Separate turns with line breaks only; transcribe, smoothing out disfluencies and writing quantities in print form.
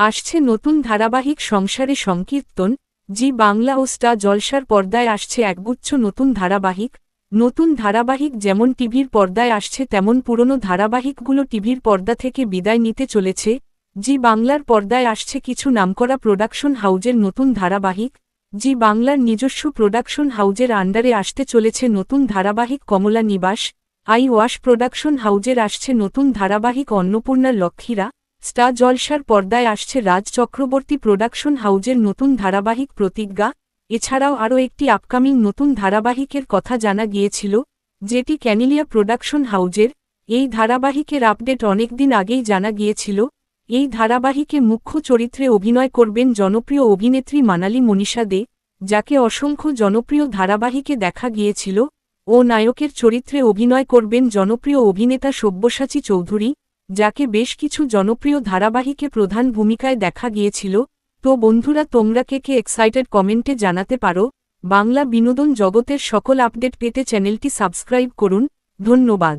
আসছে নতুন ধারাবাহিক সংসারে সংকীর্তন। জি বাংলা ও স্টার জলসার পর্দায় আসছে একগুচ্ছ নতুন ধারাবাহিক যেমন টিভির পর্দায় আসছে তেমন পুরনো ধারাবাহিকগুলো টিভির পর্দা থেকে বিদায় নিতে চলেছে। জি বাংলার পর্দায় আসছে কিছু নামকরা প্রোডাকশন হাউজের নতুন ধারাবাহিক। জি বাংলার নিজস্ব প্রোডাকশন হাউজের আন্ডারে আসতে চলেছে নতুন ধারাবাহিক কমলা নিবাস। আই ওয়াশ প্রোডাকশন হাউজের আসছে নতুন ধারাবাহিক অন্নপূর্ণা লক্ষ্মীরা। স্টার জলসার পর্দায় আসছে রাজ চক্রবর্তী প্রোডাকশন হাউজের নতুন ধারাবাহিক প্রতিজ্ঞা। এছাড়াও আরও একটি আপকামিং নতুন ধারাবাহিকের কথা জানা গিয়েছিল, যেটি ক্যানিলিয়া প্রোডাকশন হাউজের। এই ধারাবাহিকের আপডেট অনেকদিন আগেই জানা গিয়েছিল। এই ধারাবাহিকে মুখ্য চরিত্রে অভিনয় করবেন জনপ্রিয় অভিনেত্রী মানালি মনীষা দে, যাকে অসংখ্য জনপ্রিয় ধারাবাহিকে দেখা গিয়েছিল, ও নায়কের চরিত্রে অভিনয় করবেন জনপ্রিয় অভিনেতা সব্যসাচী চৌধুরী, যাকে বেশ কিছু জনপ্রিয় ধারাবাহিকে প্রধান ভূমিকায় দেখা গিয়েছিল। তো বন্ধুরা, তোমরা কে এক্সাইটেড কমেন্টে জানাতে পারো। বাংলা বিনোদন জগতের সকল আপডেট পেতে চ্যানেলটি সাবস্ক্রাইব করুন। ধন্যবাদ।